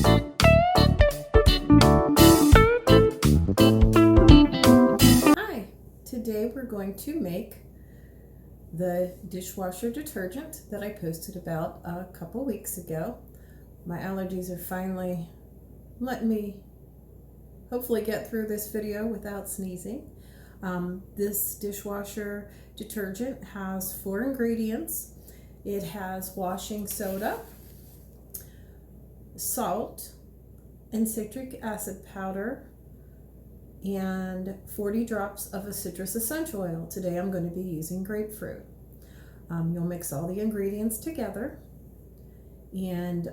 Hi, today we're going to make the dishwasher detergent that I posted about a couple weeks ago. My allergies are finally letting me hopefully get through this video without sneezing. This dishwasher detergent has 4 ingredients. It has washing soda, salt, and citric acid powder, and 40 drops of a citrus essential oil. Today I'm going to be using grapefruit. You'll mix all the ingredients together, and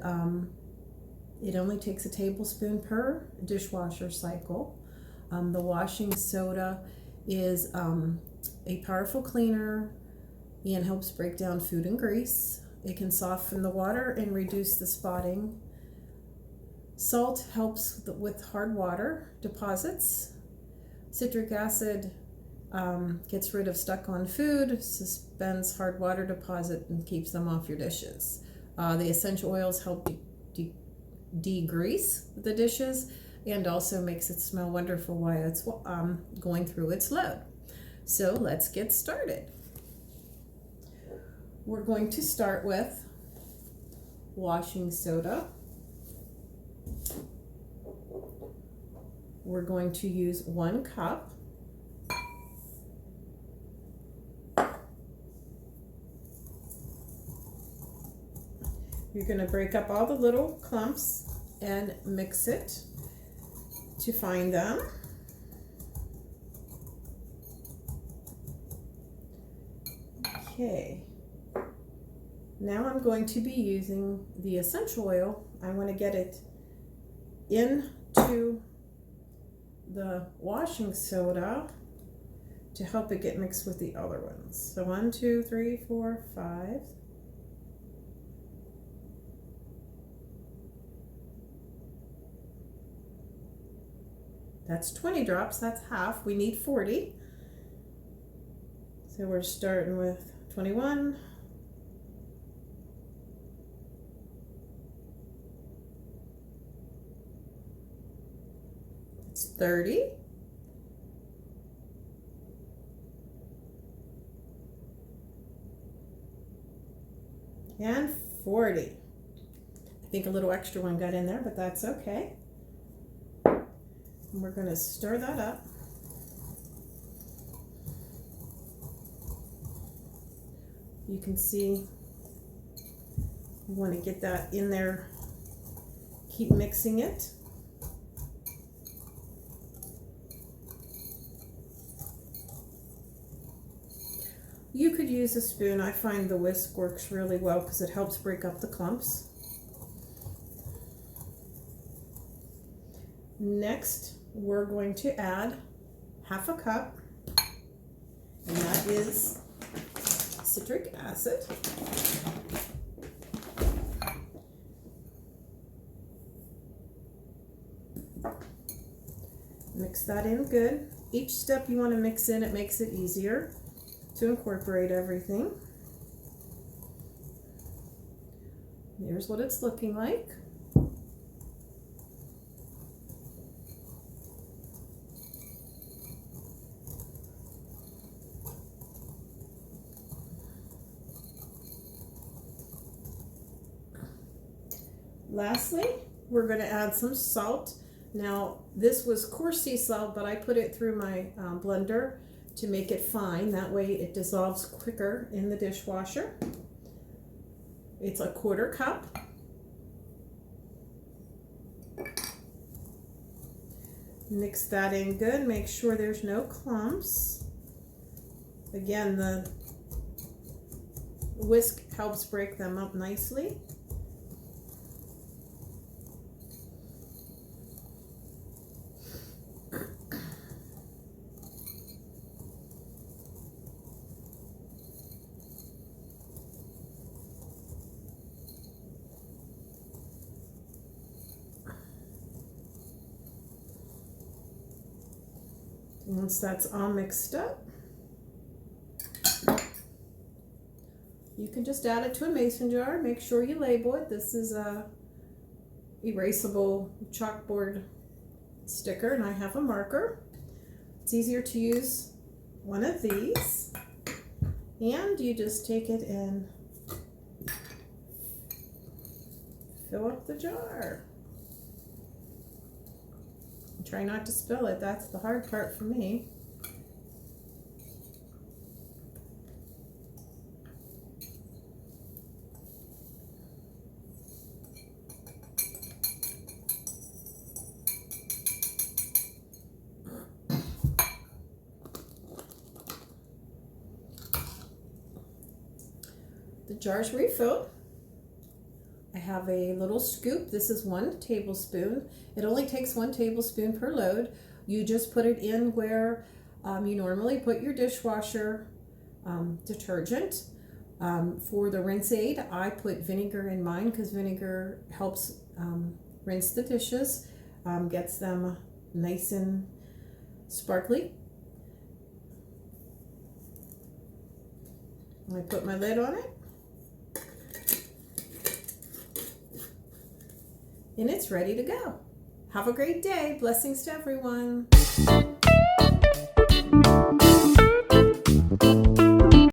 it only takes a tablespoon per dishwasher cycle. The washing soda is a powerful cleaner and helps break down food and grease. It can soften the water and reduce the spotting. Salt helps with hard water deposits. Citric acid gets rid of stuck on food, suspends hard water deposit, and keeps them off your dishes. The essential oils help degrease the dishes and also makes it smell wonderful while it's going through its load. So let's get started. We're going to start with washing soda. We're going to use 1 cup. You're going to break up all the little clumps and mix it to find them. Okay. Now I'm going to be using the essential oil. I want to get it into the washing soda to help it get mixed with the other ones. So 1, 2, 3, 4, 5. That's 20 drops, that's half. We need 40. So we're starting with 21. It's 30. And 40. I think a little extra one got in there, but that's okay. And we're going to stir that up. You can see you want to get that in there. Keep mixing it. You could use a spoon. I find the whisk works really well because it helps break up the clumps. Next, we're going to add half a cup, and that is citric acid. Mix that in good. Each step you want to mix in, it makes it easier to incorporate everything. Here's what it's looking like. Lastly, we're going to add some salt. Now, this was coarse sea salt, but I put it through my blender to make it fine. That way it dissolves quicker in the dishwasher. It's a 1/4 cup. Mix that in good. Make sure there's no clumps. Again, the whisk helps break them up nicely. Once that's all mixed up, you can just add it to a mason jar. Make sure you label it. This is erasable chalkboard sticker, and I have a marker. It's easier to use one of these, and you just take it and fill up the jar. Try not to spill it, that's the hard part for me. The jar's refilled. I have a little scoop. This is 1 tablespoon. It only takes 1 tablespoon per load. You just put it in where you normally put your dishwasher detergent. For the rinse aid, I put vinegar in mine because vinegar helps rinse the dishes, gets them nice and sparkly. I put my lid on it. And it's ready to go. Have a great day. Blessings to everyone.